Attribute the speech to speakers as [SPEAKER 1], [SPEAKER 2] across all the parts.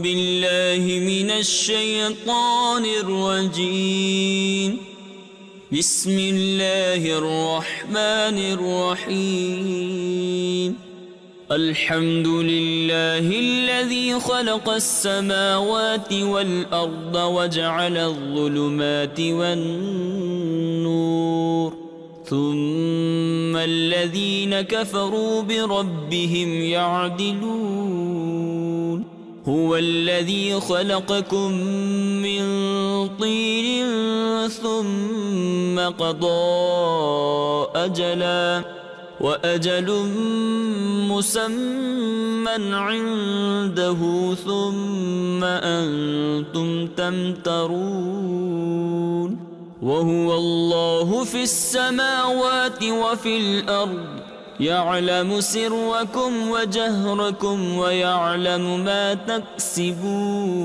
[SPEAKER 1] بالله من الشيطان الرجيم. بسم الله الرحمن الرحيم. الحمد لله الذي خلق السماوات والأرض وجعل الظلمات والنور ثم الذين كفروا بربهم يعدلون. هو الذي خلقكم من طين ثم قضى أجلا وأجل مسمى عنده ثم أنتم تمترون. وهو الله في السماوات وفي الأرض يعلم سركم وجهركم ويعلم ما تكسبون.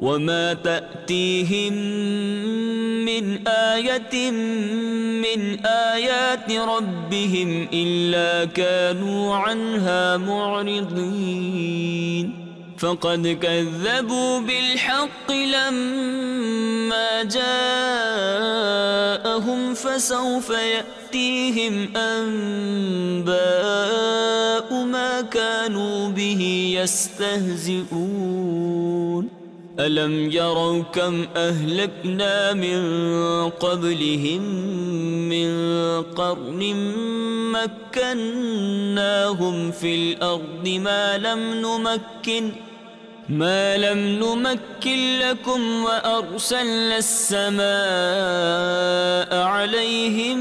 [SPEAKER 1] وما تأتيهم من آية من آيات ربهم إلا كانوا عنها معرضين. فقد كذبوا بالحق لما جاءهم فسوف يأتيهم أنباء ما كانوا به يستهزئون. ألم يروا كم أهلكنا من قبلهم من قرن مكناهم في الأرض ما لم نمكن لكم وأرسلنا السماء عليهم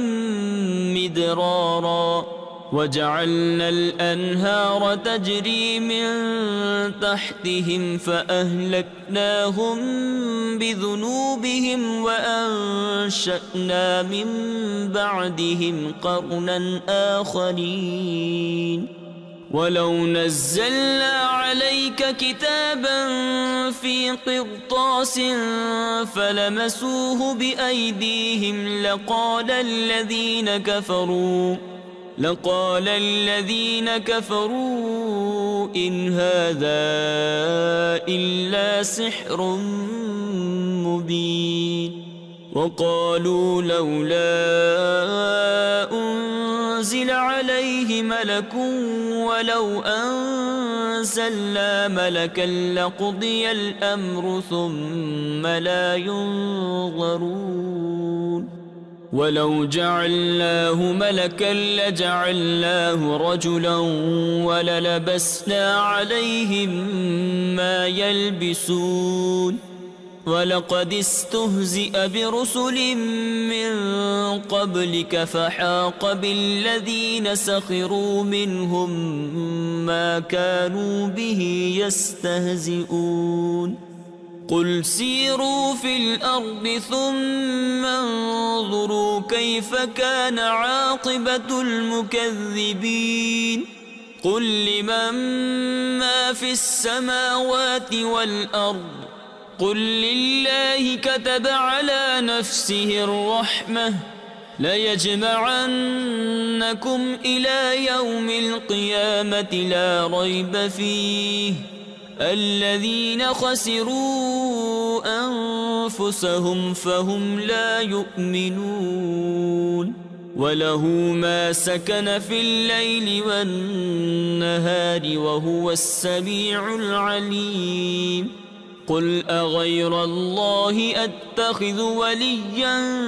[SPEAKER 1] مدرارا وجعلنا الأنهار تجري من تحتهم فأهلكناهم بذنوبهم وأنشأنا من بعدهم قرنا آخرين. ولو نزلنا عليك كتابا في قرطاس فلمسوه بأيديهم لقال الذين كفروا إن هذا إلا سحر مبين. وقالوا لولا أنزل عليه ملك ولو أنزلنا ملكا لقضي الأمر ثم لا ينظرون. ولو جعلناه ملكا لجعلناه رجلا وللبسنا عليهم ما يلبسون. ولقد استهزئ برسل من قبلك فحاق بالذين سخروا منهم ما كانوا به يستهزئون. قل سيروا في الأرض ثم انظروا كيف كان عاقبة المكذبين. قل لمن ما في السماوات والأرض قل لله كتب على نفسه الرحمة ليجمعنكم إلى يوم القيامة لا ريب فيه الذين خسروا أنفسهم فهم لا يؤمنون. وله ما سكن في الليل والنهار وهو السميع العليم. قل أغير الله أتخذ وليا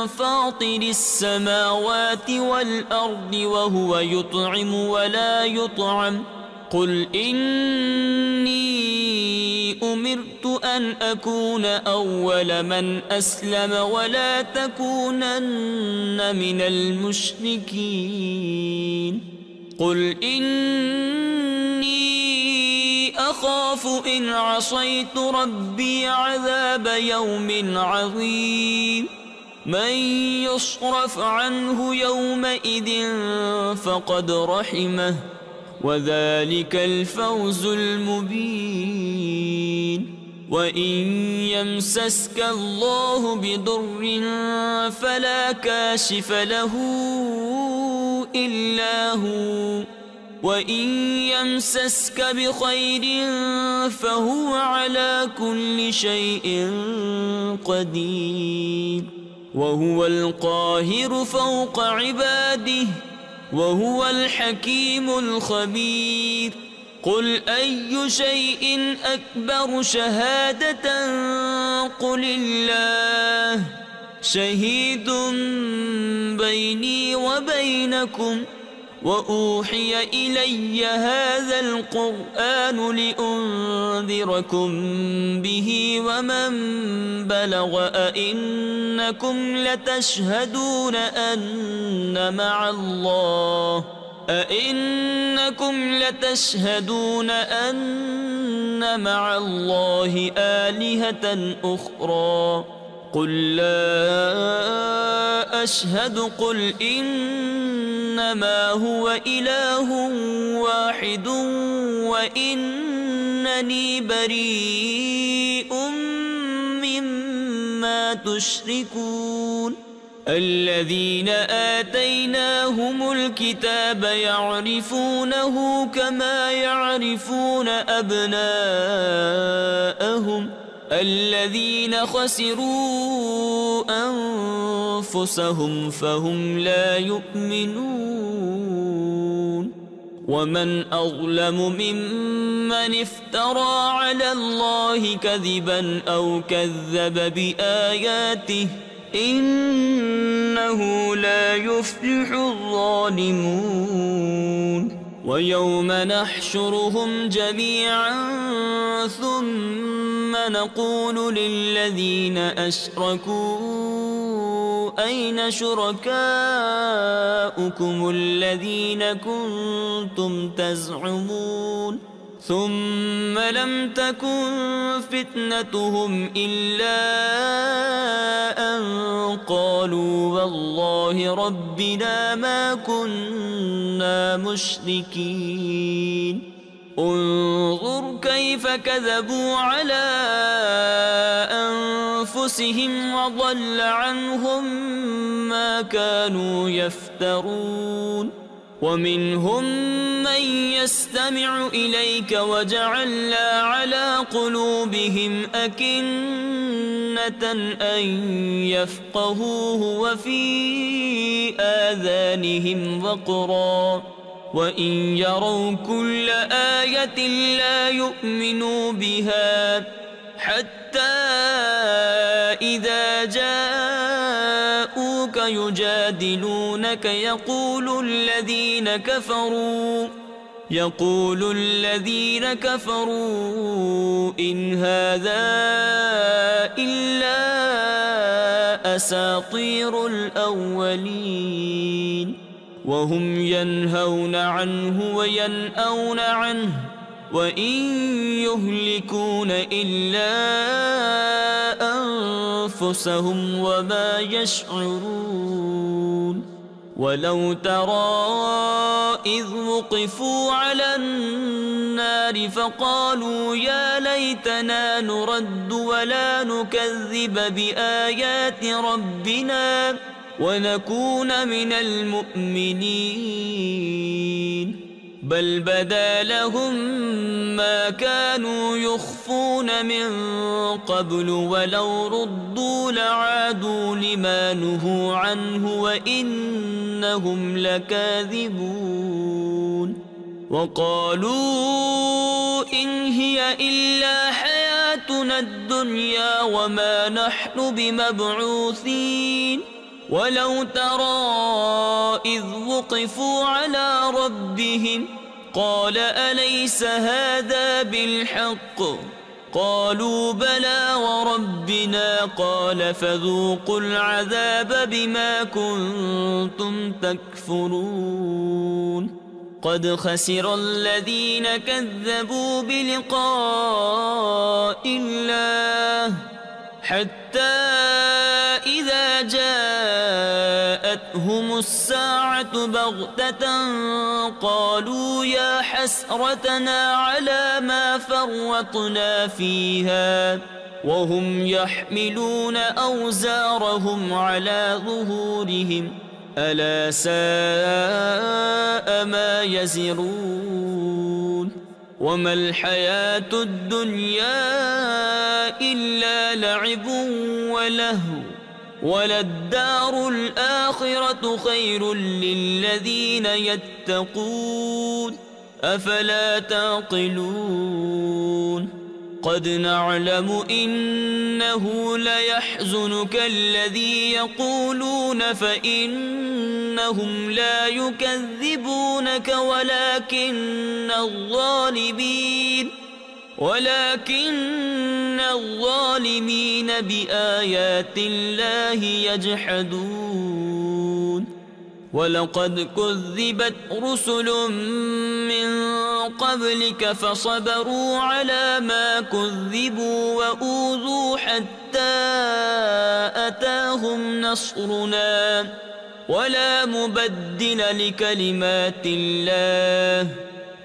[SPEAKER 1] فاطر السماوات والأرض وهو يطعم ولا يطعم. قل إني أمرت أن أكون أول من أسلم ولا تكونن من المشركين. قل إني أخاف إن عصيت ربي عذاب يوم عظيم. من يصرف عنه يومئذ فقد رحمه وذلك الفوز المبين. وإن يمسسك الله بضر فلا كاشف له إلا هو وإن يمسسك بخير فهو على كل شيء قدير وهو القاهر فوق عباده وهو الحكيم الخبير قل أي شيء أكبر شهادة قل الله شهيد بيني وبينكم وأوحي إلي هذا القرآن لأنذركم به ومن بلغ أئنكم لتشهدون أن مع الله آلهة أخرى قل لا أشهد قل إنما هو إله واحد وإنني بريء مما تشركون الذين آتيناهم الكتاب يعرفونه كما يعرفون أبناءهم الذين خسروا أنفسهم فهم لا يؤمنون ومن أظلم ممن افترى على الله كذبا أو كذب بآياته إنه لا يفلح الظالمون ويوم نحشرهم جميعا ثم نقول للذين أشركوا أين شركاؤكم الذين كنتم تزعمون ثم لم تكن فتنتهم إلا أن قالوا والله ربنا ما كنا مشركين انظر كيف كذبوا على أنفسهم وضل عنهم ما كانوا يفترون ومنهم من يستمع إليك وجعلنا على قلوبهم أكنة أن يفقهوه وفي آذانهم وقرا وإن يروا كل آية لا يؤمنوا بها حتى إذا جاءوك يجادلونك يقول الذين كفروا إن هذا إلا أساطير الأولين وهم ينهون عنه وينأون عنه وإن يهلكون إلا أنفسهم وما يشعرون ولو ترى إذ وقفوا على النار فقالوا يا ليتنا نرد ولا نكذب بآيات ربنا ونكون من المؤمنين بل بدا لهم ما كانوا يخفون من قبل ولو ردوا لعادوا لما نهوا عنه وإنهم لكاذبون وقالوا إن هي إلا حياتنا الدنيا وما نحن بمبعوثين ولو ترى إذ وقفوا على ربهم قال أليس هذا بالحق قالوا بلى وربنا قال فذوقوا العذاب بما كنتم تكفرون قد خسر الذين كذبوا بلقاء الله حتى إذا جاءتهم الساعة بغتة قالوا يا حسرتنا على ما فرطنا فيها وهم يحملون أوزارهم على ظهورهم ألا ساء ما يزرون وما الحياة الدنيا إلا لعب ولهو وللدار الآخرة خير للذين يتقون أفلا تعقلون قد نعلم إنه ليحزنك الذي يقولون فإنهم لا يكذبونك ولكن الظالمين بآيات الله يجحدون ولقد كذبت رسل من قبلك فصبروا على ما كذبوا وأوذوا حتى أتاهم نصرنا ولا مبدل لكلمات الله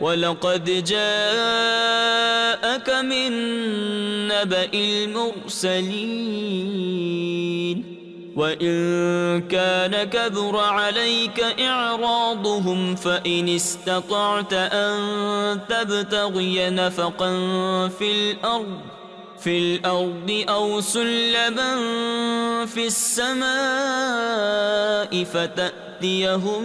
[SPEAKER 1] ولقد جاءك من نبأ المرسلين وإن كان كبر عليك إعراضهم فإن استطعت أن تبتغي نفقا في الأرض أو سلما في السماء فتأتيهم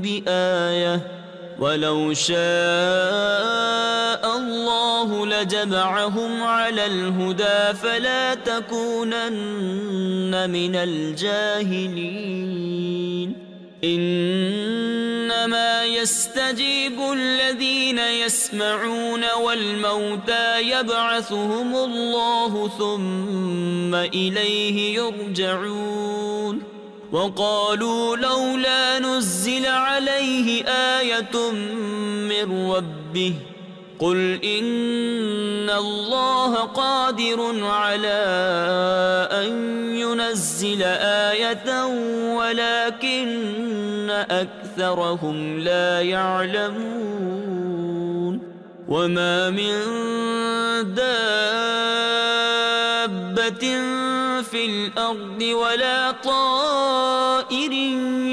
[SPEAKER 1] بآية ولو شاء الله لجمعهم على الهدى فلا تكونن من الجاهلين إنما يستجيب الذين يسمعون والموتى يبعثهم الله ثم إليه يرجعون وقالوا لولا نزل عليه آية من ربه قل إن الله قادر على أن ينزل آية ولكن أكثرهم لا يعلمون وما من دابة في الأرض ولا طائر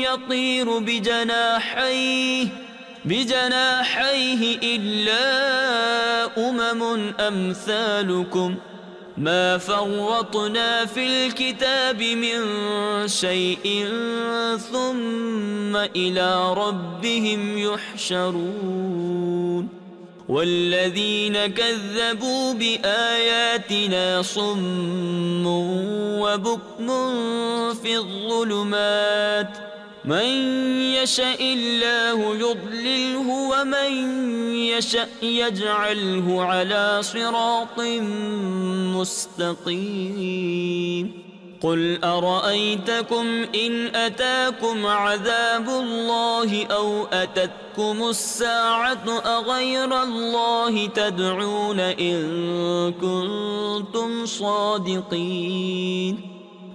[SPEAKER 1] يطير بجناحيه إلا أمم أمثالكم ما فرطنا في الكتاب من شيء ثم إلى ربهم يحشرون والذين كذبوا بآياتنا صم وبكم في الظلمات من يشاء الله يضلله ومن يشاء يجعله على صراط مستقيم قل أرأيتكم إن أتاكم عذاب الله أو أتتكم الساعة أغير الله تدعون إن كنتم صادقين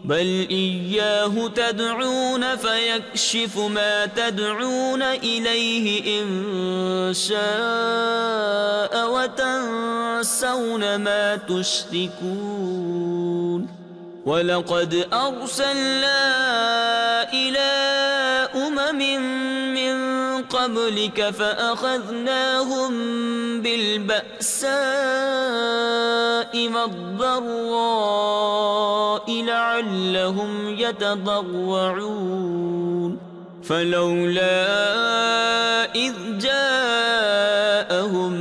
[SPEAKER 1] بل إياه تدعون فيكشف ما تدعون إليه إن شاء وتنسون ما تشركون ولقد أرسلنا إلى أمم من قبلك فأخذناهم بالبأساء والضراء لعلهم يتضرعون فلولا إذ جاءهم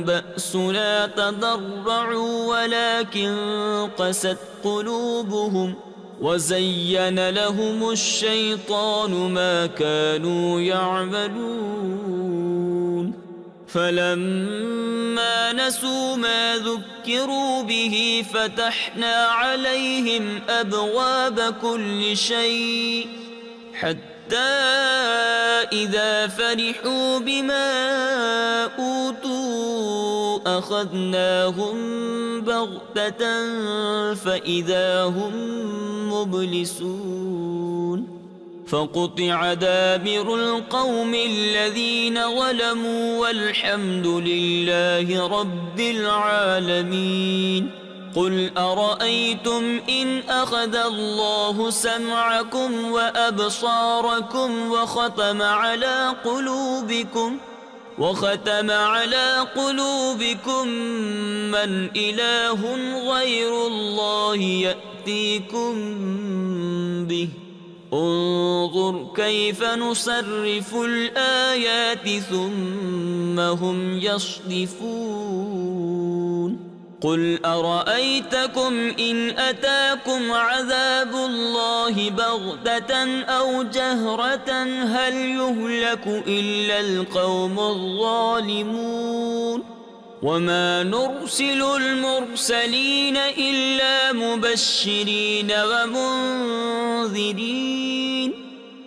[SPEAKER 1] بأسنا تضرعوا ولكن قست قلوبهم وزين لهم الشيطان ما كانوا يعملون فلما نسوا ما ذكروا به فتحنا عليهم أبواب كل شيء حتى إذا فرحوا بما أوتوا أخذناهم بغتة فإذا هم مبلسون فقطع دابر القوم الذين ظلموا والحمد لله رب العالمين قل أرأيتم إن أخذ الله سمعكم وأبصاركم وختم على قلوبكم من إله غير الله يأتيكم به انظر كيف نصرف الآيات ثم هم يصدفون قل أرأيتكم إن أتاكم عذاب الله بغتة أو جهرة هل يهلك إلا القوم الظالمون وما نرسل المرسلين إلا مبشرين ومنذرين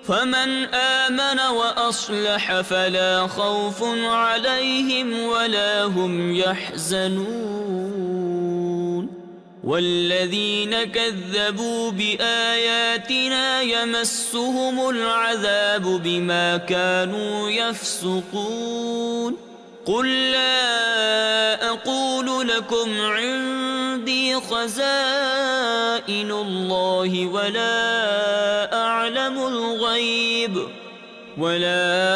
[SPEAKER 1] فمن آمن وأصلح فلا خوف عليهم ولا هم يحزنون والذين كذبوا بآياتنا يمسهم العذاب بما كانوا يفسقون قل لا أقول لكم عندي خزائن الله ولا أعلم الغيب ولا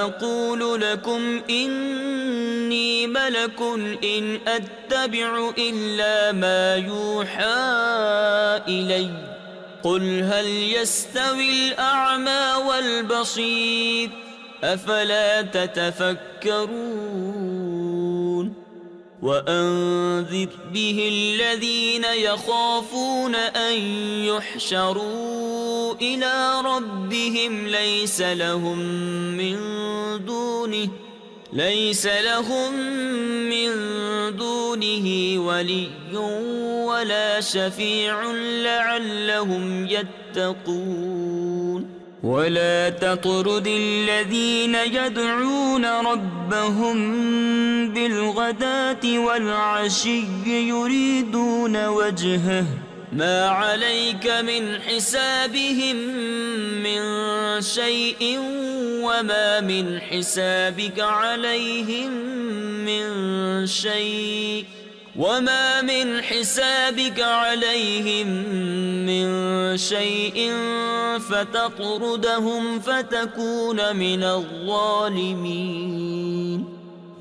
[SPEAKER 1] أقول لكم إني ملك إن أتبع إلا ما يوحى إلي قل هل يستوي الأعمى والبصير أفلا تتفكرون وأنذر به الذين يخافون أن يحشروا إلى ربهم ليس لهم من دونه ولي ولا شفيع لعلهم يتقون ولا تطرد الذين يدعون ربهم بالغداة والعشي يريدون وجهه ما عليك من حسابهم من شيء وما من حسابك عليهم من شيء فتطردهم فتكون من الظالمين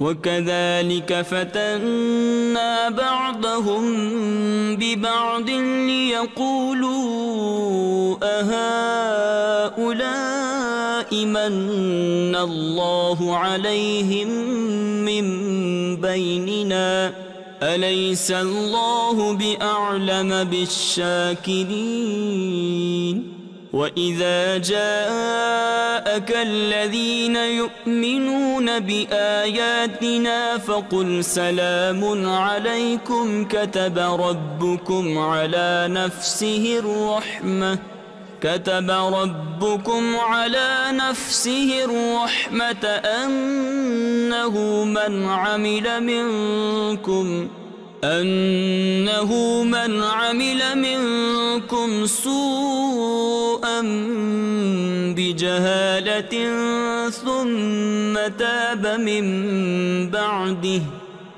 [SPEAKER 1] وكذلك فتنا بعضهم ببعض ليقولوا أهؤلاء من الله عليهم من بيننا أليس الله بأعلم بالشاكرين وإذا جاءك الذين يؤمنون بآياتنا فقل سلام عليكم كتب ربكم على نفسه الرحمة أنه من عمل منكم سوءا بجهالة ثم تاب من بعده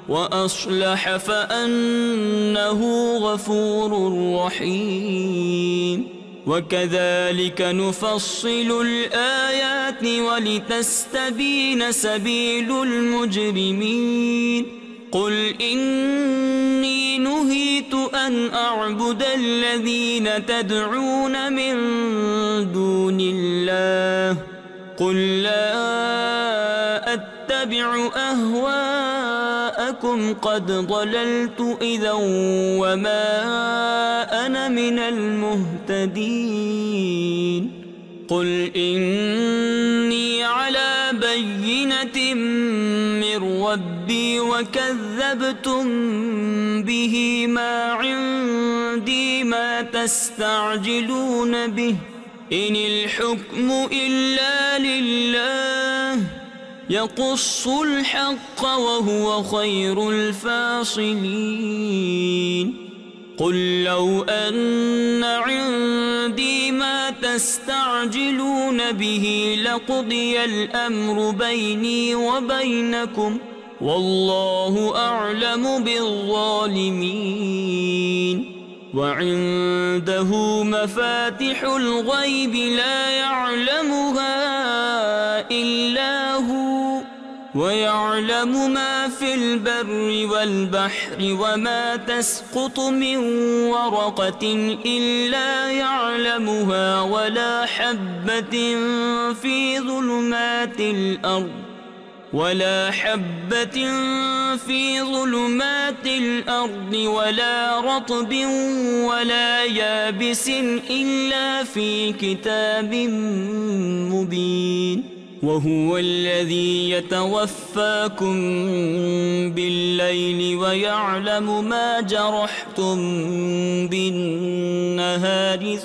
[SPEAKER 1] وأصلح فأنه غفور رحيم وكذلك نفصل الآيات ولتستبين سبيل المجرمين قل إني نهيت أن أعبد الذين تدعون من دون الله قل لا أتبع أهواءكم قد ضللت إذا وما أنا من المهتدين قل إني على بينة من ربي وكذبتم به ما عندي ما تستعجلون به إن الحكم إلا لله يقص الحق وهو خير الفاصلين قل لو أن عندي ما تستعجلون به لقضي الأمر بيني وبينكم والله أعلم بالظالمين وعنده مفاتح الغيب لا يعلمها إلا هو ويعلم ما في البر والبحر وما تسقط من ورقة إلا يعلمها ولا حبة في ظلمات الأرض ولا رطب ولا يابس إلا في كتاب مبين وهو الذي يتوفاكم بالليل ويعلم ما جرحتم بالنهار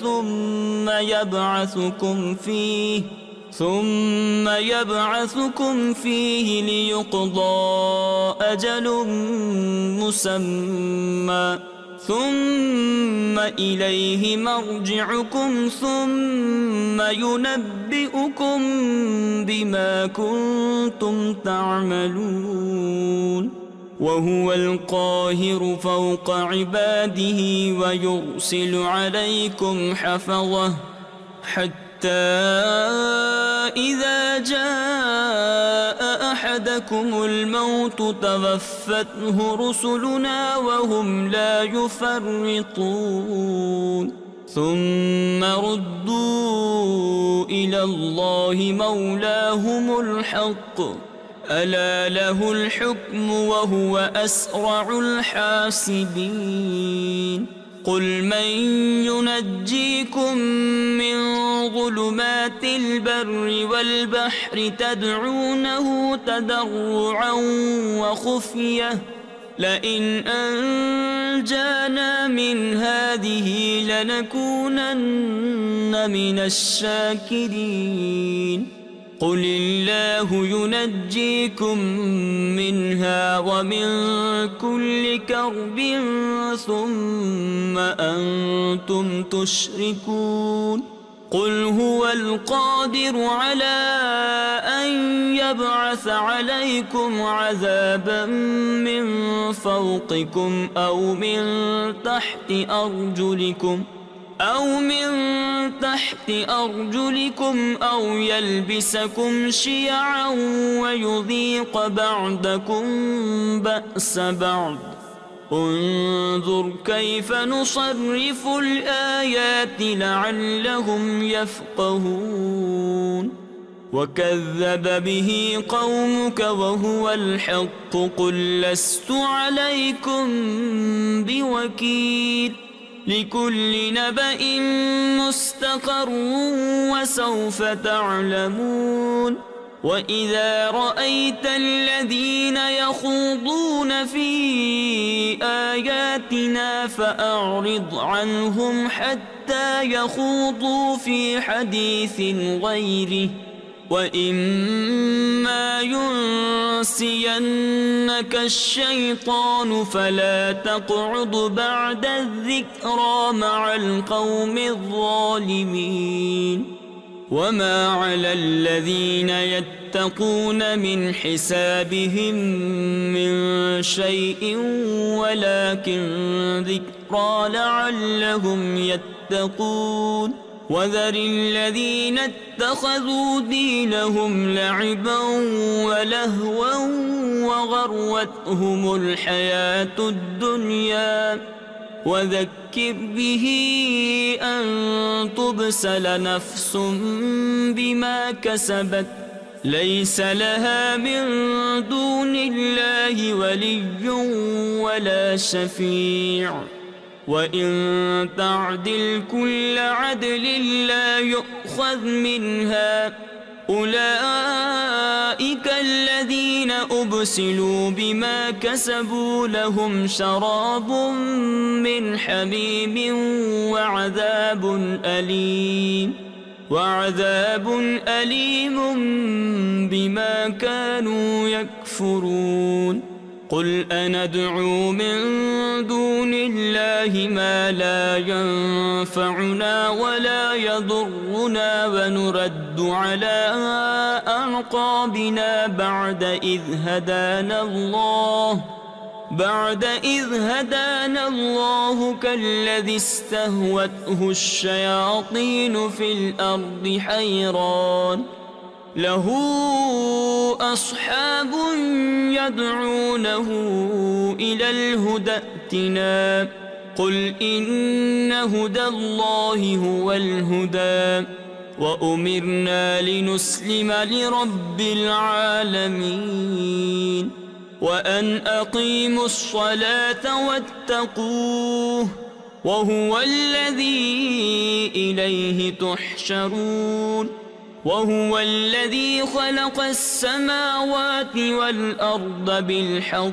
[SPEAKER 1] ثم يبعثكم فيه ليقضى أجل مسمى ثم إليه مرجعكم ثم ينبئكم بما كنتم تعملون وهو القاهر فوق عباده ويرسل عليكم حفظه حتى إذا جاء أحدكم الموت توفته رسلنا وهم لا يفرطون ثم ردوا إلى الله مولاهم الحق ألا له الحكم وهو أسرع الحاسبين قل من ينجيكم من ظلمات البر والبحر تدعونه تضرعا وخفية لئن أنجانا من هذه لنكونن من الشاكرين قل الله ينجيكم منها ومن كل كرب ثم أنتم تشركون قل هو القادر على أن يبعث عليكم عذابا من فوقكم أو من تحت أرجلكم أو يلبسكم شيعا ويذيق بعضكم بأس بعض انظر كيف نصرف الآيات لعلهم يفقهون وكذب به قومك وهو الحق قل لست عليكم بوكيل لكل نبأ مستقر وسوف تعلمون وإذا رأيت الذين يخوضون في آياتنا فأعرض عنهم حتى يخوضوا في حديث غيره وإما ينسينك الشيطان فلا تقعد بعد الذكرى مع القوم الظالمين وما على الذين يتقون من حسابهم من شيء ولكن ذكرى لعلهم يتقون وذر الذين اتخذوا دينهم لعبا ولهوا وغرتهم الحياة الدنيا وذكر به أن تبسل نفس بما كسبت ليس لها من دون الله ولي ولا شفيع وإن تعدل كل عدل لا يؤخذ منها أولئك الذين أبسلوا بما كسبوا لهم شراب من حميم وعذاب أليم بما كانوا يكفرون قل أندعو من دون الله ما لا ينفعنا ولا يضرنا ونرد على أعقابنا بعد إذ هدانا الله كالذي استهوته الشياطين في الأرض حيران له أصحاب يدعونه إلى الهدى ائتنا قل إن هدى الله هو الهدى وأمرنا لنسلم لرب العالمين وأن أقيموا الصلاة واتقوه وهو الذي إليه تحشرون وهو الذي خلق السماوات والأرض بالحق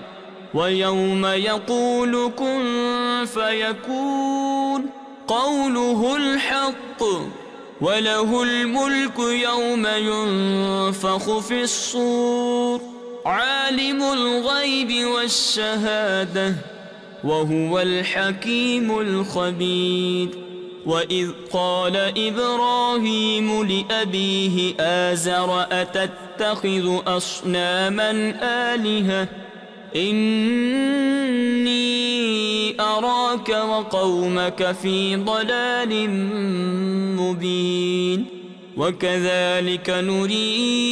[SPEAKER 1] ويوم يقول كن فيكون قوله الحق وله الملك يوم ينفخ في الصور عالم الغيب والشهادة وهو الحكيم الخبير وإذ قال إبراهيم لأبيه آزر أتتخذ أصناما آلهة إني أراك وقومك في ضلال مبين وكذلك نري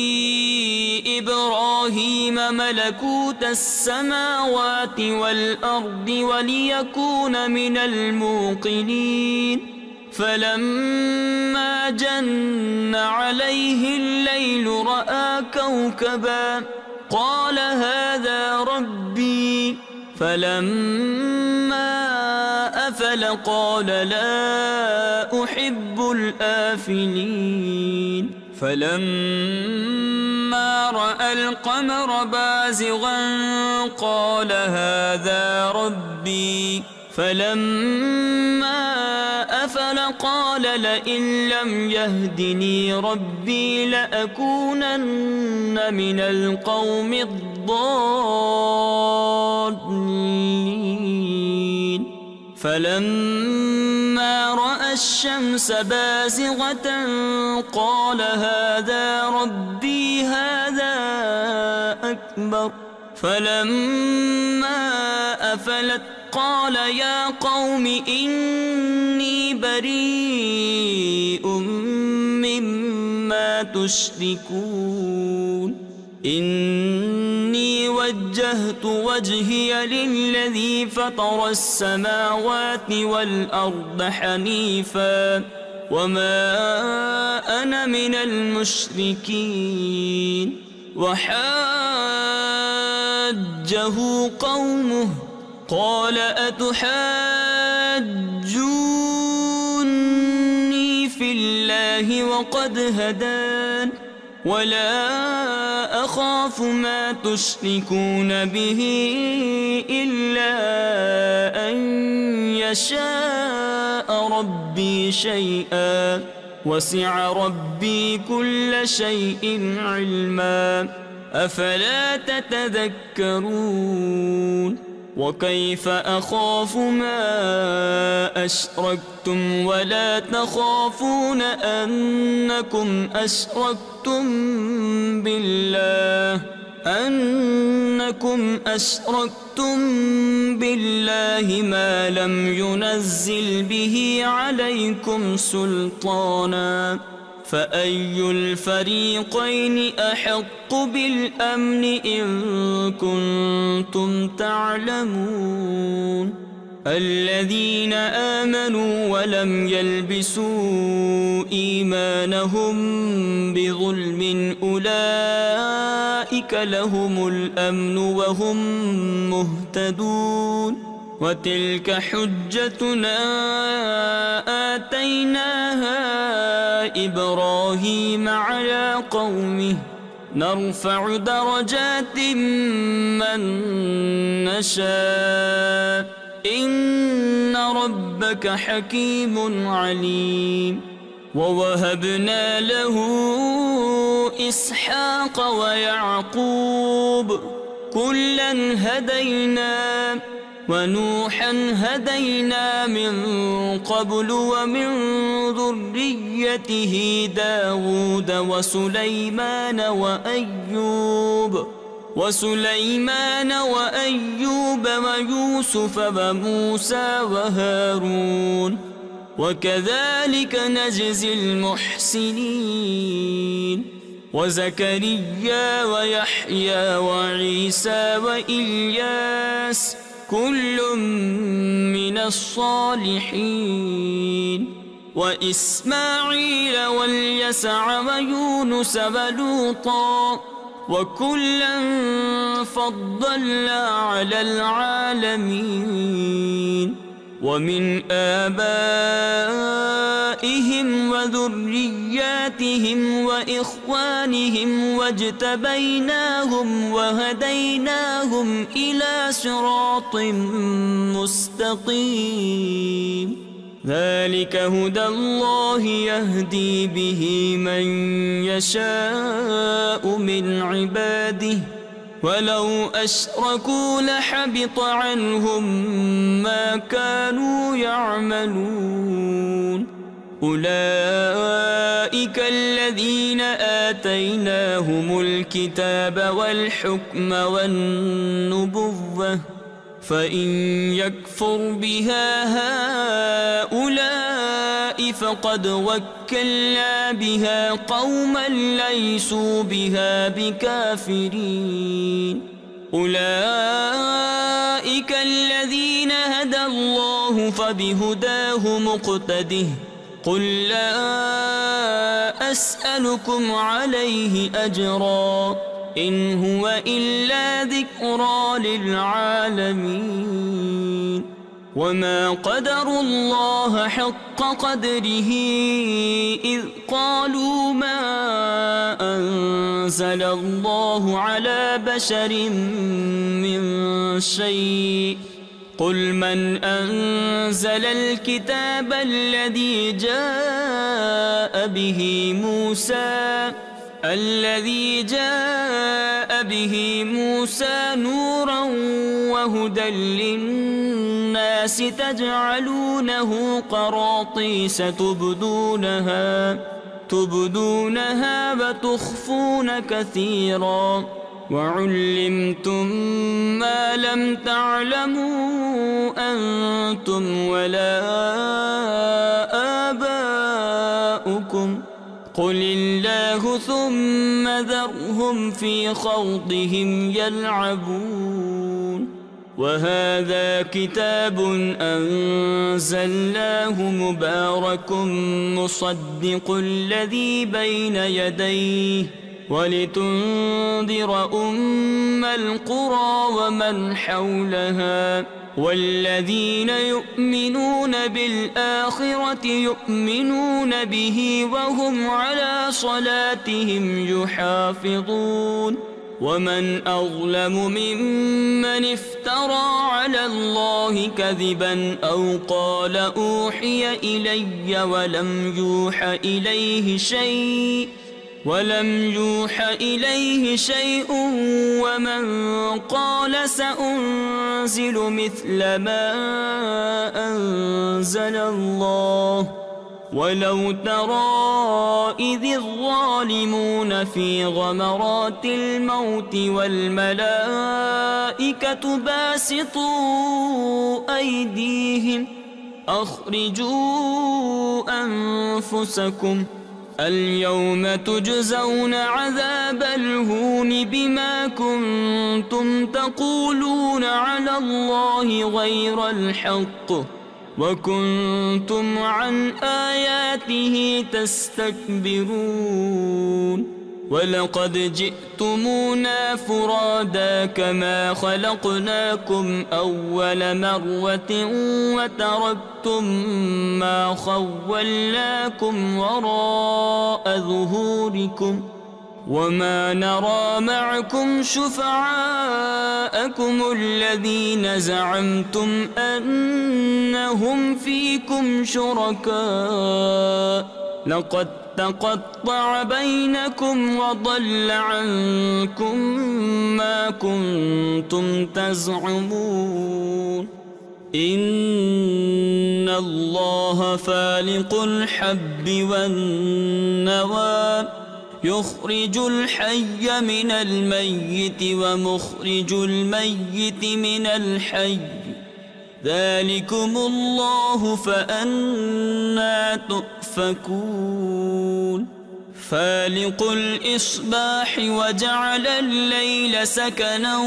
[SPEAKER 1] إبراهيم ملكوت السماوات والأرض وليكون من الموقنين فلما جن عليه الليل رأى كوكبا قال هذا ربي فلما أفل قال لا أحب الآفلين فلما رأى القمر بازغا قال هذا ربي فلما أفل قال لئن لم يهدني ربي لأكونن من القوم الضالين فلما رأى الشمس بازغة قال هذا ربي هذا أكبر فلما أفلت قال يا قوم إني بريء مما تشركون إني وجهت وجهي للذي فطر السماوات والأرض حنيفا وما أنا من المشركين وحاجه قومه قال أتحاجوني في الله وقد هدان ولا أخاف ما تشركون به إلا أن يشاء ربي شيئا وسع ربي كل شيء علما أفلا تتذكرون وكيف أخاف ما أشركتم ولا تخافون أنكم أشركتم بالله ما لم ينزل به عليكم سلطانا فأي الفريقين أحق بالأمن إن كنتم تعلمون الذين آمنوا ولم يلبسوا إيمانهم بظلم أولئك لهم الأمن وهم مهتدون وتلك حجتنا آتيناها إبراهيم على قومه نرفع درجات من نشاء إن ربك حكيم عليم ووهبنا له إسحاق ويعقوب كلا هدينا ونوحا هدينا من قبل ومن ذريته داود وسليمان وأيوب ويوسف وموسى وهارون وكذلك نجزي المحسنين وزكريا ويحيى وعيسى وإلياس كل من الصالحين وإسماعيل واليسع ويونس ولوطا وكلا فضلنا على العالمين ومن آبائهم وذرياتهم وإخوانهم واجتبيناهم وهديناهم إلى صراط مستقيم ذلك هدى الله يهدي به من يشاء من عباده ولو أشركوا لحبط عنهم ما كانوا يعملون أولئك الذين آتيناهم الكتاب والحكم والنبوة فإن يكفر بها هؤلاء فقد وكلنا بها قوما ليسوا بها بكافرين أولئك الذين هدى الله فبهداه مقتده قل لا أسألكم عليه أجرا إن هو إلا ذكرى للعالمين وما قدروا الله حق قدره إذ قالوا ما أنزل الله على بشر من شيء قل من أنزل الكتاب الذي جاء به موسى نورا وهدى للناس تجعلونه قراطيس تبدونها وتخفون كثيرا وعلمتم ما لم تعلموا أنتم ولا آباؤكم قل الله ثم ذرهم في خوضهم يلعبون وهذا كتاب أنزلناه مبارك مصدق الذي بين يديه ولتنذر أم القرى ومن حولها والذين يؤمنون بالآخرة يؤمنون به وهم على صلاتهم يحافظون ومن أظلم ممن افترى على الله كذبا أو قال أوحي إلي ولم يوح إليه شيء ومن قال سأنزل مثل ما أنزل الله ولو ترى إذ الظالمون في غمرات الموت والملائكة باسطوا أيديهم أخرجوا أنفسكم اليوم تجزون عذاب الهون بما كنتم تقولون على الله غير الحق وكنتم عن آياته تستكبرون ولقد جئتمونا فرادا كما خلقناكم أول مرة وتركتم ما خولناكم وراء ظهوركم وما نرى معكم شفعاءكم الذين زعمتم أنهم فيكم شركاء لقد تقطع بينكم وضل عنكم ما ما كنتم تزعمون إن الله فالق الحب والنوى يخرج الحي من الميت ومخرج الميت من الحي ذلكم الله فأنى تؤفكون فالق الإصباح وجعل الليل سكنا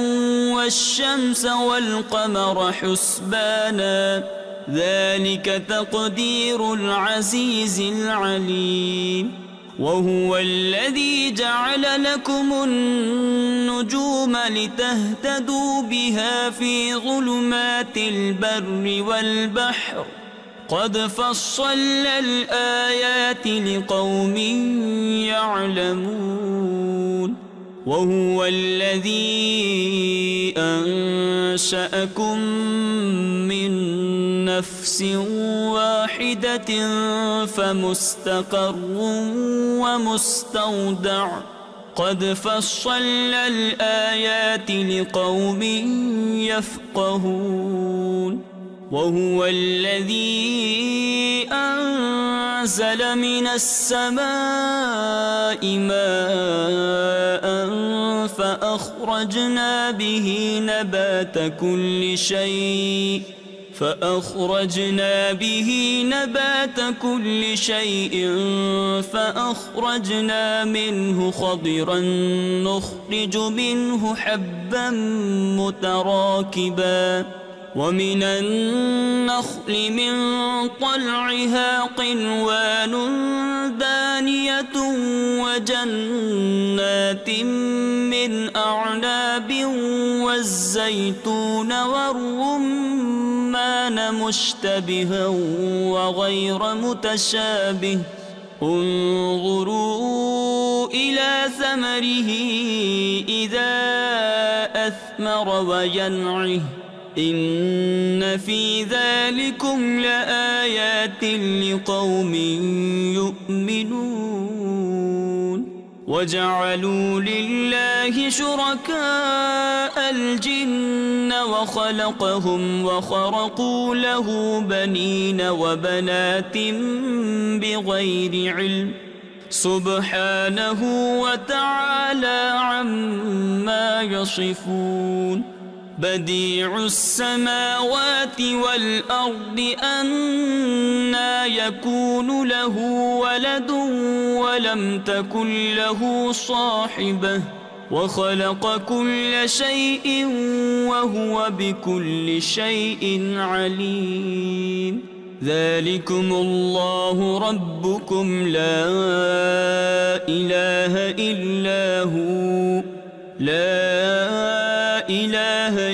[SPEAKER 1] والشمس والقمر حسبانا ذلك تقدير العزيز العليم وهو الذي جعل لكم النجوم لتهتدوا بها في ظلمات البر والبحر قد فصلنا الآيات لقوم يعلمون وهو الذي أنشأكم من نفس واحدة فمستقر ومستودع قد فصلنا الآيات لقوم يفقهون وهو الذي أنزل من السماء ماء فأخرجنا به نبات كل شيء فأخرجنا منه خضرا نخرج منه حبا متراكبا ومن النخل من طلعها قنوان دانية وجنات من أعناب والزيتون والرمان مشتبها وغير متشابه انظروا إلى ثمره إذا أثمر وينعه إن في ذلكم لآيات لقوم يؤمنون وجعلوا لله شركاء الجن وخلقهم وخرقوا له بنين وبنات بغير علم سبحانه وتعالى عما يصفون بديع السماوات والأرض أنى يكون له ولد ولم تكن له صاحبة وخلق كل شيء وهو بكل شيء عليم ذلكم الله ربكم لا إله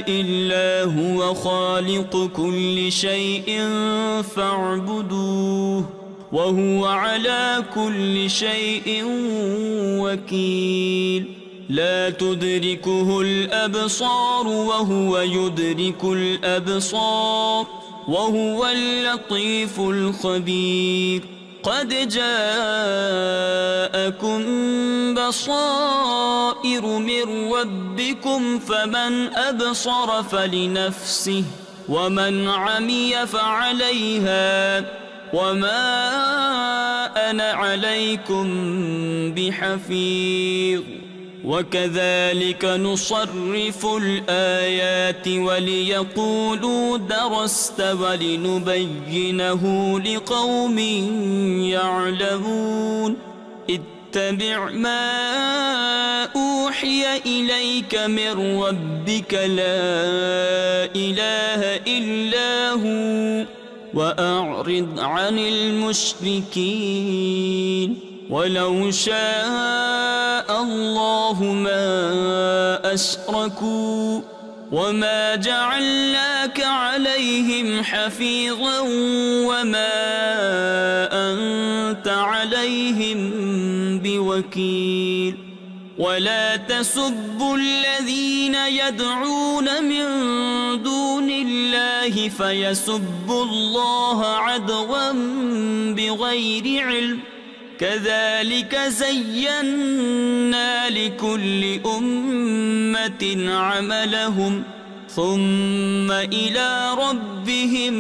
[SPEAKER 1] إلا هو خالق كل شيء فاعبدوه وهو على كل شيء وكيل لا تدركه الأبصار وهو يدرك الأبصار وهو اللطيف الخبير قد جاءكم بصائر من ربكم فمن أبصر فلنفسه ومن عمي فعليها وما أنا عليكم بحفيظ وكذلك نصرف الآيات وليقولوا درست ولنبينه لقوم يعلمون اتبع ما أوحي إليك من ربك لا إله إلا هو وأعرض عن المشركين ولو شاء الله ما أشركوا وما جعلناك عليهم حفيظا وما أنت عليهم بوكيل ولا تسبوا الذين يدعون من دون الله فيسبوا الله عدوا بغير علم كذلك زينا لكل أمة عملهم ثم إلى ربهم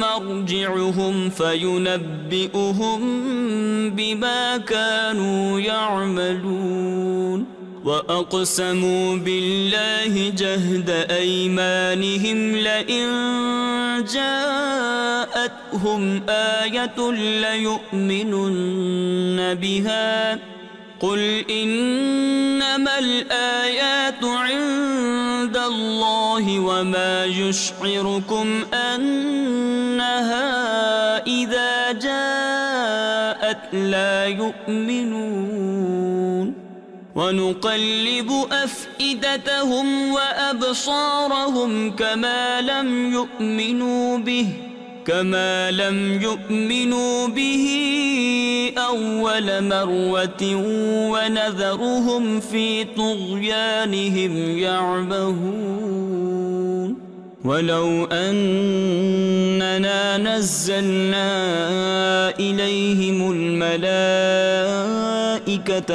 [SPEAKER 1] مرجعهم فينبئهم بما كانوا يعملون وأقسموا بالله جهد أيمانهم لئن جاءتهم آية ليؤمنن بها قل إنما الآيات عند الله وما يشعركم أنها إذا جاءت لا يؤمنون ونقلب أفئدتهم وأبصارهم كما لم يؤمنوا به أول مرة ونذرهم في طغيانهم يعمهون ولو أننا نزلنا إليهم الملائكة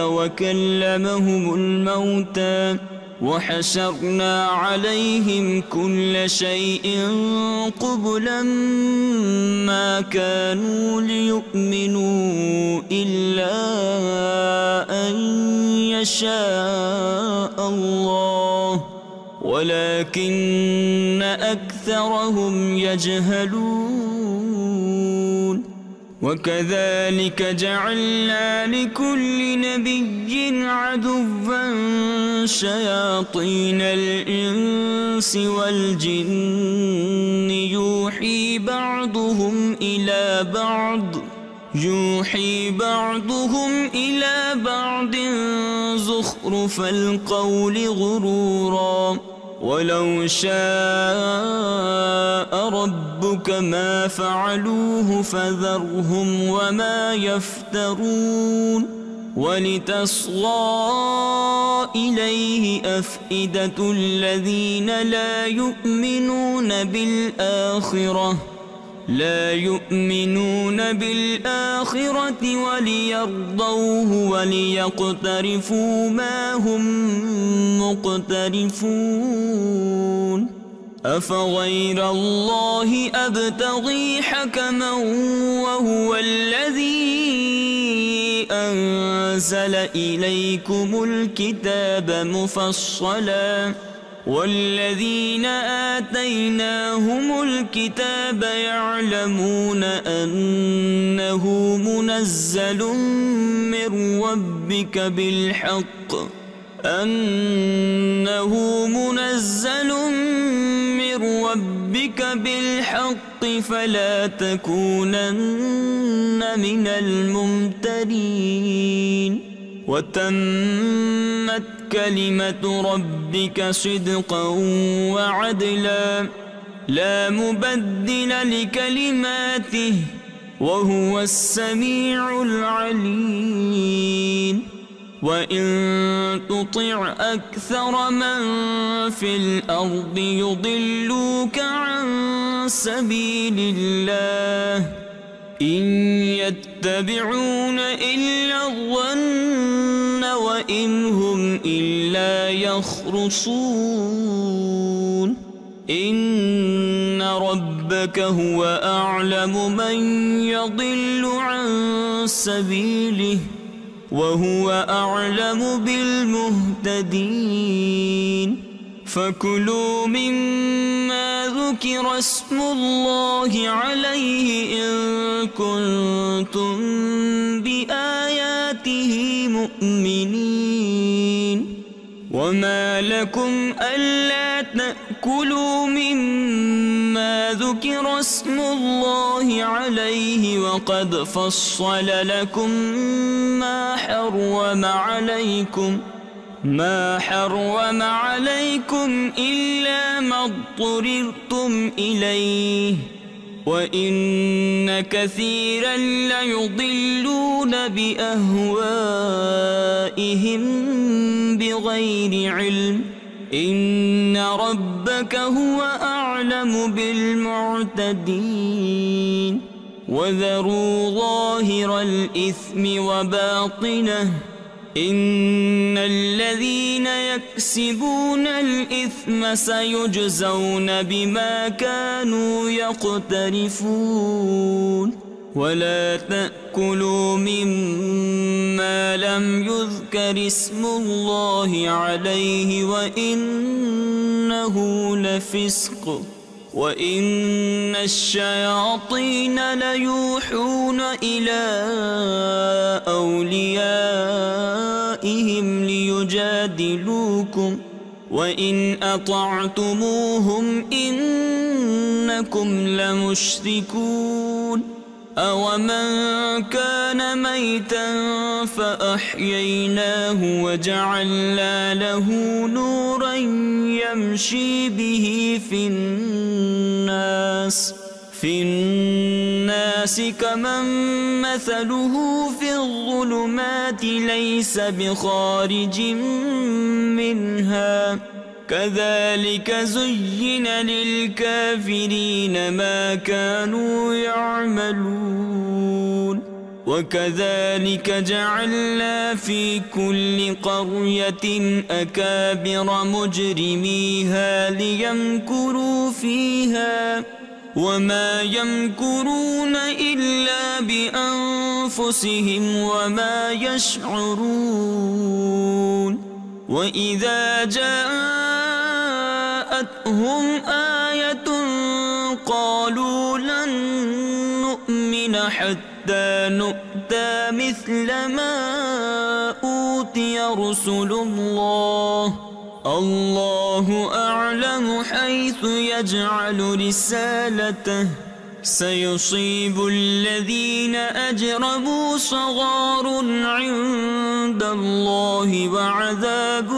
[SPEAKER 1] وكلمهم الموتى وحشرنا عليهم كل شيء قبلا ما كانوا ليؤمنوا إلا أن يشاء الله ولكن أكثرهم يجهلون وكذلك جعلنا لكل نبي عدوا شياطين الإنس والجن يوحي بعضهم إلى بعض زخرف القول غرورا ولو شاء ربك ما فعلوه فذرهم وما يفترون ولتصغى إليه أفئدة الذين لا يؤمنون بالآخرة وليرضوه وليقترفوا ما هم مقترفون أفغير الله أبتغي حكما وهو الذي أنزل إليكم الكتاب مفصلا والذين آتيناهم الكتاب يعلمون أنه منزل من ربك بالحق فلا تكونن من الممترين وتمت كلمة ربك صدقا وعدلا لا مبدل لكلماته وهو السميع العليم وإن تطع أكثر من في الأرض يضلوك عن سبيل الله إن يتبعون إلا الظن وإن هم إلا يخرصون إن ربك هو أعلم من يضل عن سبيله وهو أعلم بالمهتدين فكلوا مما ذكر اسم الله عليه إن كنتم بآياته مؤمنين وما لكم ألا تأكلوا مما ذكر اسم الله عليه وقد فصل لكم ما حرم عليكم إلا ما اضطررتم إليه وإن كثيرا ليضلون بأهوائهم بغير علم إن ربك هو أعلم بالمعتدين وذروا ظاهر الإثم وباطنه إن الذين يكسبون الإثم سيجزون بما كانوا يقترفون ولا تأكلوا مما لم يذكر اسم الله عليه وإنه لفسق وإن الشياطين ليوحون إلى أوليائهم ليجادلوكم وإن أطعتموهم إنكم لمشركون أومن كان ميتا فأحييناه وجعلنا له نورا يمشي به في الناس كمن مثله في الظلمات ليس بخارج منها كذلك زين للكافرين ما كانوا يعملون وكذلك جعلنا في كل قرية أكابر مجرميها ليمكروا فيها وما يمكرون إلا بأنفسهم وما يشعرون وإذا جاءتهم آية قالوا لن نؤمن حتى نؤتى مثل ما أوتي رسل الله أعلم حيث يجعل رسالته سيصيب الذين أجرموا صغار عند الله وعذاب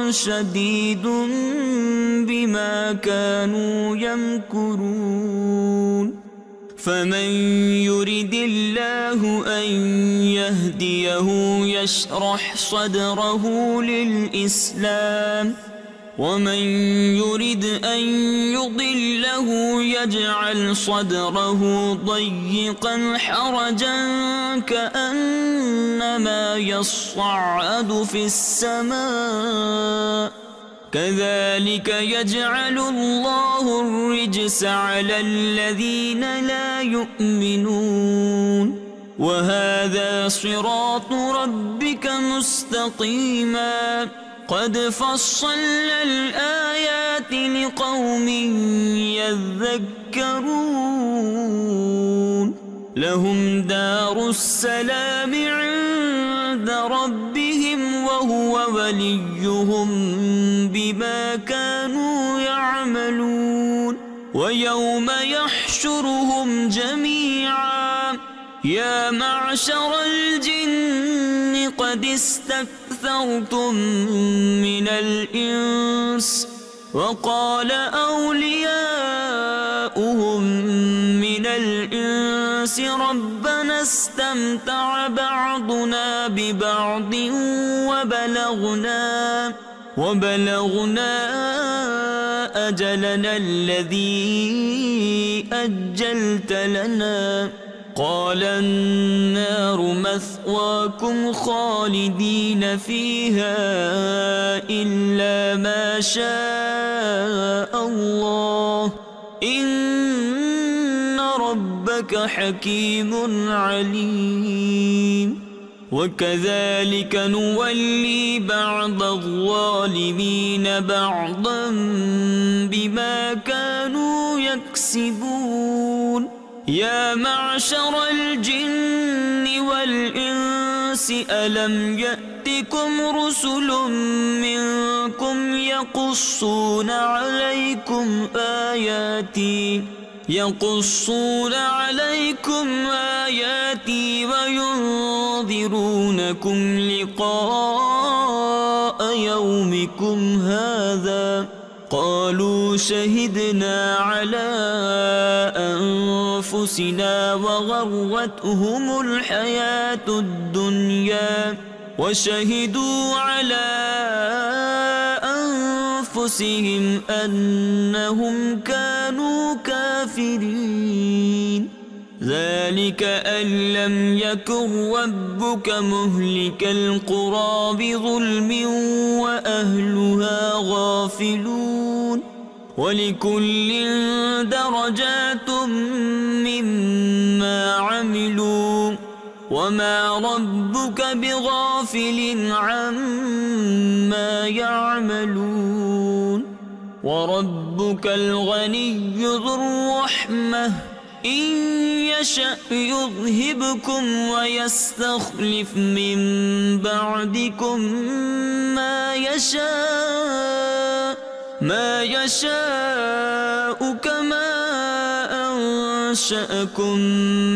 [SPEAKER 1] شديد بما كانوا يمكرون فمن يرد الله أن يهديه يشرح صدره للإسلام ومن يرد أن يضله يجعل صدره ضيقا حرجا كأنما يصعد في السماء كذلك يجعل الله الرجس على الذين لا يؤمنون وهذا صراط ربك مستقيما قد فصلنا الآيات لقوم يذكرون لهم دار السلام عند ربهم وهو وليهم بما كانوا يعملون ويوم يحشرهم جميعا يا معشر الجن قد استكثرتم من الإنس وقال أولياؤهم من الإنس ربنا استمتع بعضنا ببعض وبلغنا أجلنا الذي أجلت لنا قال النار مثواكم خالدين فيها إلا ما شاء الله إن ربك حكيم عليم وكذلك نولي بعض الظالمين بعضا بما كانوا يكسبون يا معشر الجن والإنس ألم يأتكم رسل منكم يقصون عليكم آياتي وينذرونكم لقاء يومكم هذا قالوا شهدنا على أنفسنا وغرتهم الحياة الدنيا وشهدوا على أنفسهم أنهم كانوا كافرين ذلك أن لم يكن ربك مهلك القرى بظلم وأهلها غافلون ولكل درجات مما عملوا وما ربك بغافل عما يعملون وربك الغني ذو الرحمة إن يشأ يذهبكم ويستخلف من بعدكم ما يشاء كما أنشأكم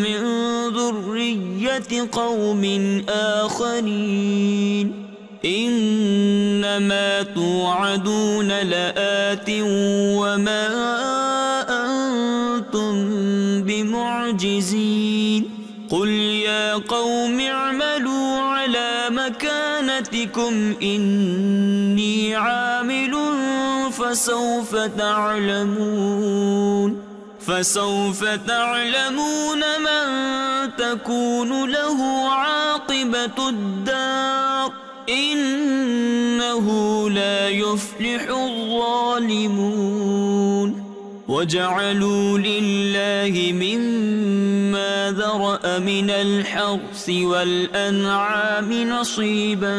[SPEAKER 1] من ذرية قوم آخرين إنما توعدون لآت وما أنتم بمعجزين قل يا قوم اعملوا على مكانتكم إني عامل فسوف تعلمون من تكون له عاقبة الدار إنه لا يفلح الظالمون وجعلوا لله مما ذرأ من الحرث والأنعام نصيبا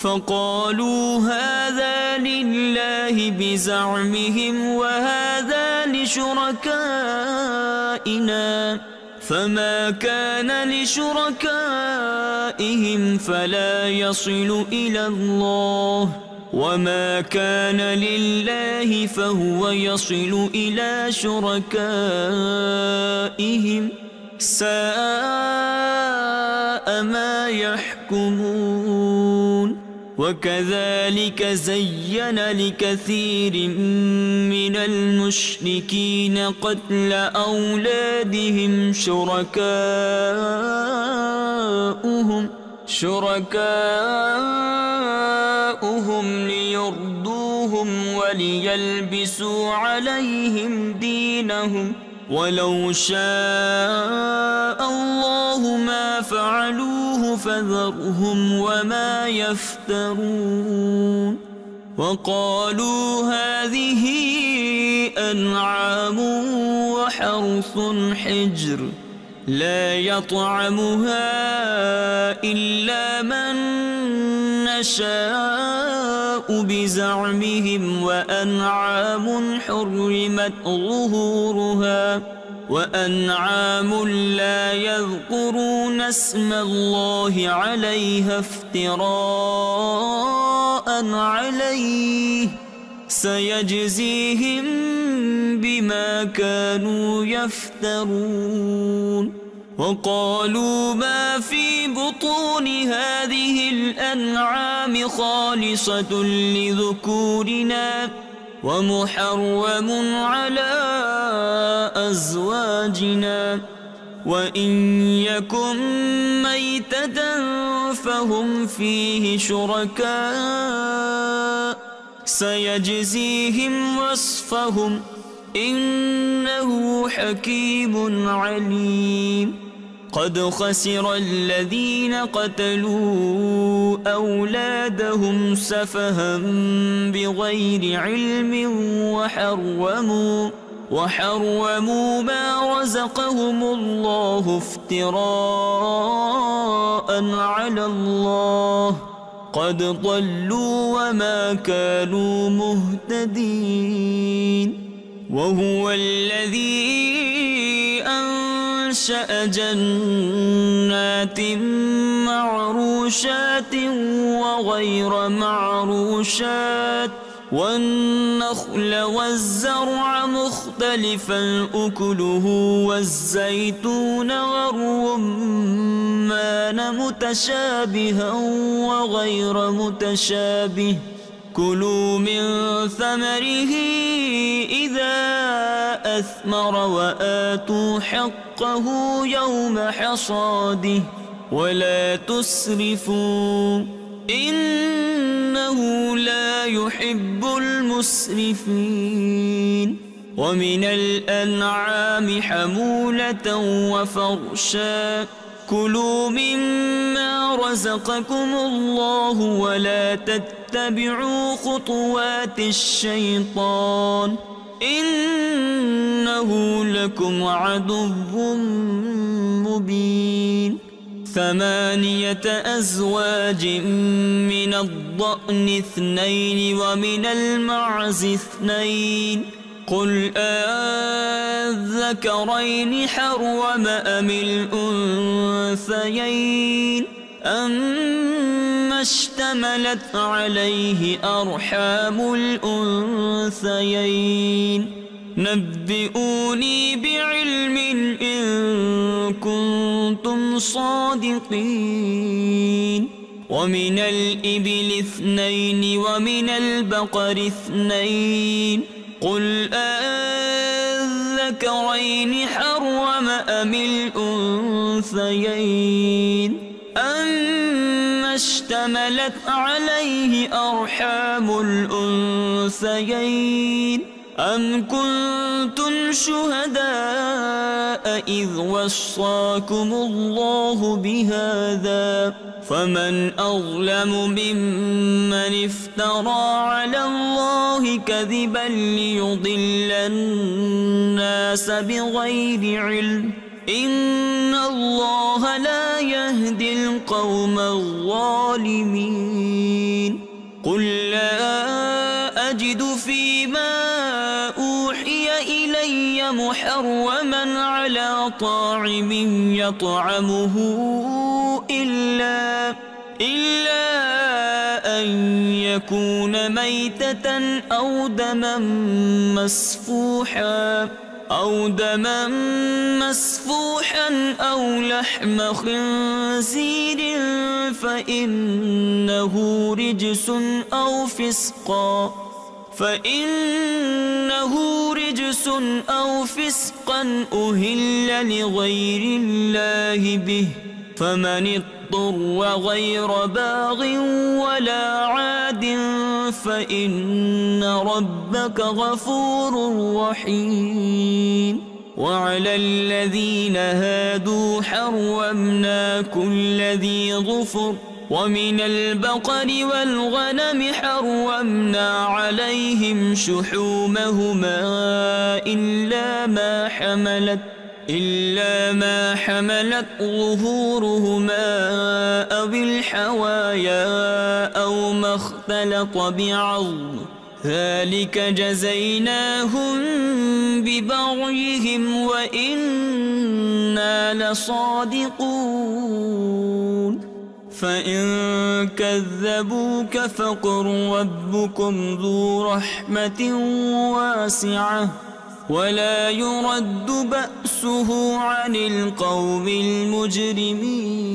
[SPEAKER 1] فقالوا هذا لله بزعمهم وهذا لشركائنا فما كان لشركائهم فلا يصل إلى الله وما كان لله فهو يصل إلى شركائهم ساء ما يحكمون وكذلك زين لكثير من المشركين قتل أولادهم شركاؤهم ليردوهم وليلبسوا عليهم دينهم ولو شاء الله ما فعلوه فذرهم وما يفترون وقالوا هذه أنعام وحرث حجر لا يطعمها إلا من نشاء بزعمهم وأنعام حرمت ظهورها وأنعام لا يذكرون اسم الله عليها افتراء عليه سيجزيهم بما كانوا يفترون وقالوا ما في بطون هذه الأنعام خالصة لذكورنا ومحرم على أزواجنا وإن يكن ميتة فهم فيه شركاء سيجزيهم وصفهم إنه حكيم عليم قد خسر الذين قتلوا أولادهم سفها بغير علم وحرموا ما رزقهم الله افتراء على الله قد ضلوا وما كانوا مهتدين وهو الذي أنشأ جنات معروشات وغير معروشات والنخل والزرع مختلفا أكله والزيتون والرمان متشابها وغير متشابه كلوا من ثمره إذا أثمر وآتوا حقه يوم حصاده ولا تسرفوا إنه لا يحب المسرفين ومن الأنعام حمولة وفرشا كلوا مما رزقكم الله ولا تتبعوا خطوات الشيطان إنه لكم عدو مبين 8 أزواج من الضأن 2 ومن المعز 2 قل أذكرين حرم أم الأنثيين أما اشتملت عليه أرحام الأنثيين نبئوني بعلم إن كنتم صادقين ومن الإبل 2 ومن البقر 2 قل أذكرين حرم أم الأنثيين أما اشتملت عليه أرحام الأنثيين أم كنتم شهداء إذ وصاكم الله بهذا فمن أظلم ممن افترى على الله كذبا ليضل الناس بغير علم إن الله لا يهدي القوم الظالمين قل لا أجد فيما أوحي إلي محرما على طاعم يطعمه إلا أن يكون ميتة أو دما مسفوحا أو لحم خنزير فإنه رجس أو فسقا أهل لغير الله به فمن اضطر غير باغ ولا عاد فإن ربك غفور رحيم وعلى الذين هادوا حرمنا كل ذي ظفر ومن البقر والغنم حرمنا عليهم شحومهما إلا ما حملت ظهورهما أو الحوايا أو ما اختلط بعظم ذلك جزيناهم ببغيهم وإنا لصادقون فإن كذبوك فقل ربكم ذو رحمة واسعة ولا يرد بأسه عن القوم المجرمين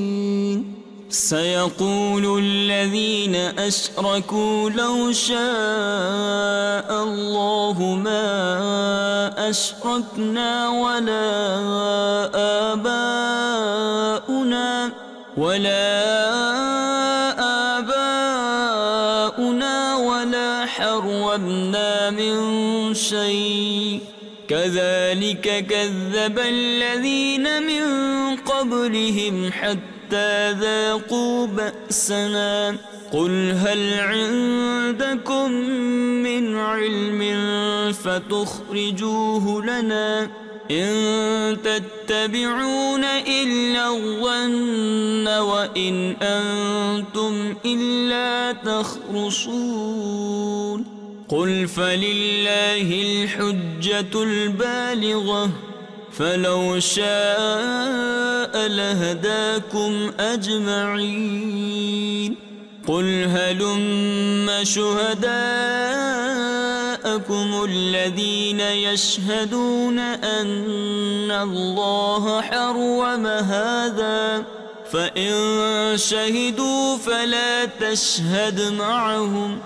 [SPEAKER 1] سيقول الذين أشركوا لو شاء الله ما أشركنا ولا آباؤنا ولا حرمنا من شيء كذلك كذب الذين من قبلهم حتى ذاقوا بأسنا قل هل عندكم من علم فتخرجوه لنا إن تتبعون إلا الظن وإن أنتم إلا تخرصون قل فلله الحجة البالغة فلو شاء لهداكم أجمعين قل هلم شهداءكم الذين يشهدون أن الله حرم هذا فإن شهدوا فلا تشهد معهم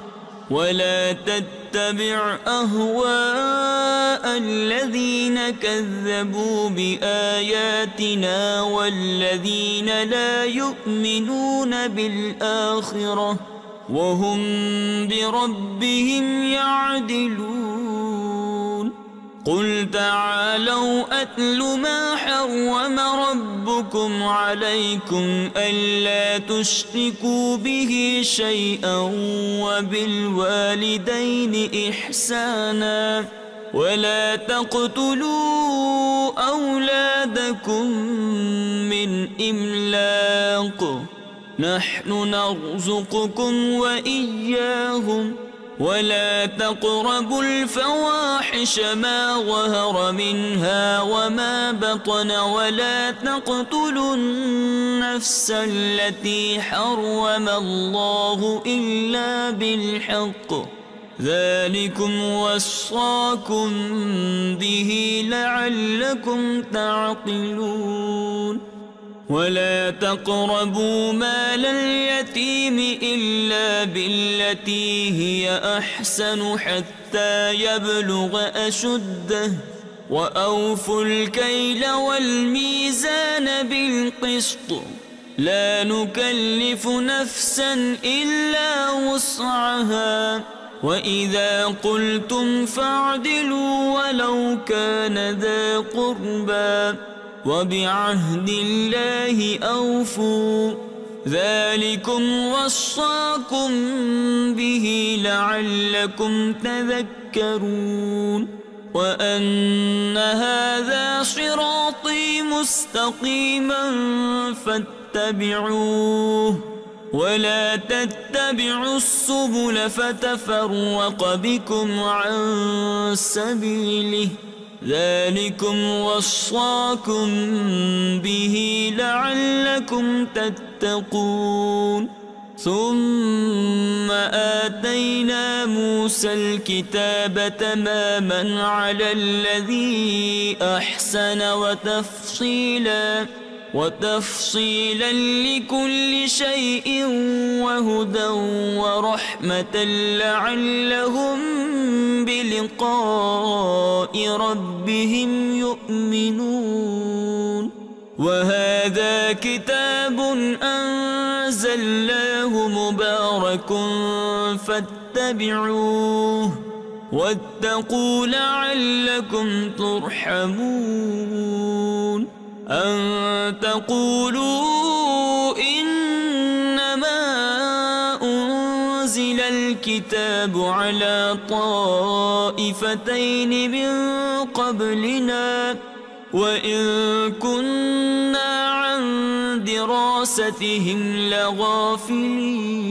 [SPEAKER 1] ولا تتبع أهواء الذين كذبوا بآياتنا والذين لا يؤمنون بالآخرة وهم بربهم يعدلون قل تعالوا أتل ما حرم ربكم عليكم ألا تشركوا به شيئا وبالوالدين إحسانا ولا تقتلوا أولادكم من إملاق نحن نرزقكم وإياهم ولا تقربوا الفواحش ما ظهر منها وما بطن ولا تقتلوا النفس التي حرم الله إلا بالحق ذلكم وصاكم به لعلكم تعقلون ولا تقربوا مال اليتيم إلا بالتي هي أحسن حتى يبلغ أشده وأوفوا الكيل والميزان بالقسط لا نكلف نفسا إلا وسعها وإذا قلتم فاعدلوا ولو كان ذا قربى وبعهد الله أوفوا ذلكم وصاكم به لعلكم تذكرون وأن هذا صراطي مستقيما فاتبعوه ولا تتبعوا السبل فتفرق بكم عن سبيله ذلكم وصاكم به لعلكم تتقون ثم آتينا موسى الكتاب تماما على الذي أحسن وتفصيلا لكل شيء وهدى ورحمة لعلهم بلقاء ربهم يؤمنون وهذا كتاب أنزلناه مبارك فاتبعوه واتقوا لعلكم ترحمون أن تقولوا إنما أنزل الكتاب على طائفتين من قبلنا وإن كنا عن دراستهم لغافلين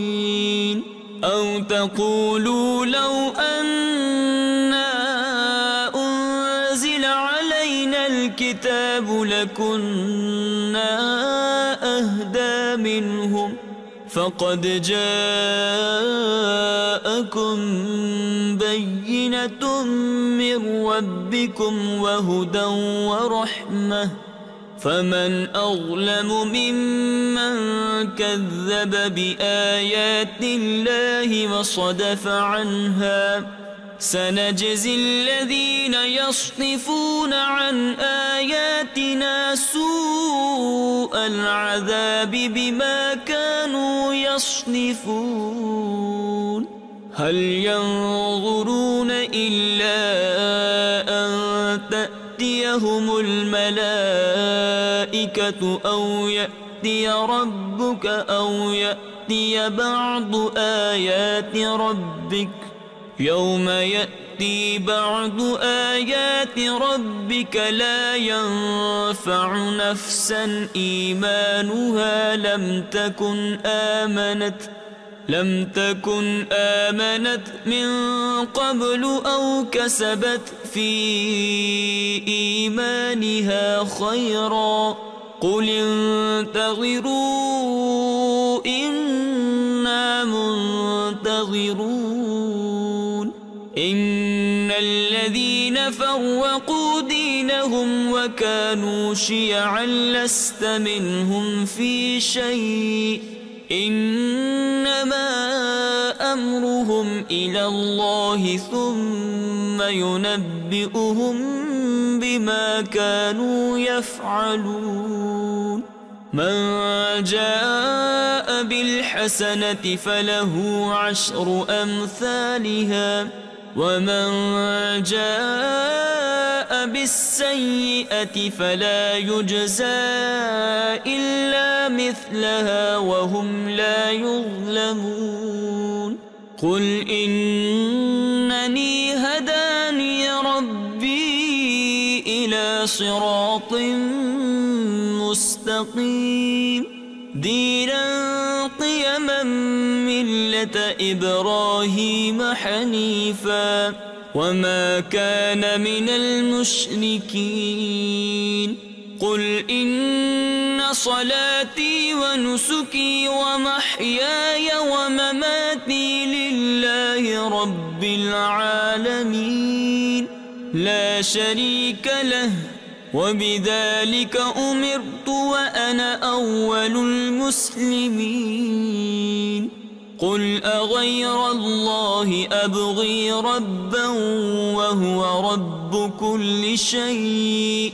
[SPEAKER 1] أو تقولوا لو أنا أنزل علينا الكتاب لكنا أهدى منهم فقد جاءكم بينة من ربكم وهدى ورحمة فمن أظلم ممن كذب بآيات الله وصدف عنها سنجزي الذين يصدفون عن آياتنا سوء العذاب بما كانوا يصدفون هل ينظرون إلا أن تأتيهم الملائكة أو يأتي ربك أو يأتي بعض آيات ربك يوم يأتي بعض آيات ربك لا ينفع نفسا إيمانها لم تكن آمنت من قبل أو كسبت في إيمانها خيرا قل انتظروا إنا منتظرون إن الذين فرقوا دينهم وكانوا شيعا لست منهم في شيء إنما أمرهم إلى الله ثم ينبئهم بما كانوا يفعلون من جاء بالحسنة فله 10 أمثالها ومن جاء بالسيئة فلا يجزى إلا مثلها وهم لا يظلمون قل إنني هداني ربي إلى صراط مستقيم دينا قيما ملة إبراهيم حنيفا وما كان من المشركين قل إن صلاتي ونسكي ومحياي ومماتي لله رب العالمين لا شريك له وبذلك أمرت وأنا أول المسلمين قل أغير الله أبغي ربا وهو رب كل شيء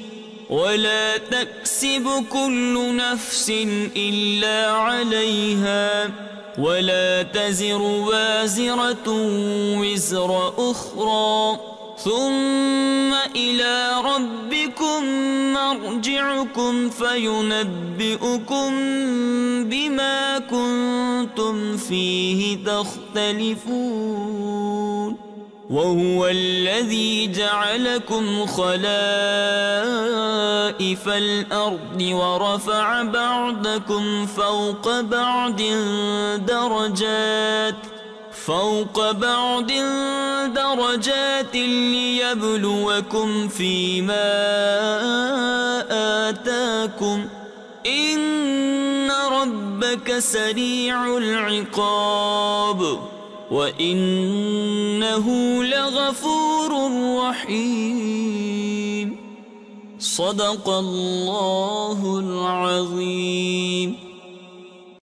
[SPEAKER 1] ولا تكسب كل نفس إلا عليها ولا تزر وازرة وزر أخرى ثم إلى ربكم مرجعكم فينبئكم بما كنتم فيه تختلفون وهو الذي جعلكم خلائف الأرض ورفع بعضكم فوق بعض درجات ليبلوكم فيما آتاكم إن ربك سريع العقاب وإنه لغفور رحيم صدق الله العظيم.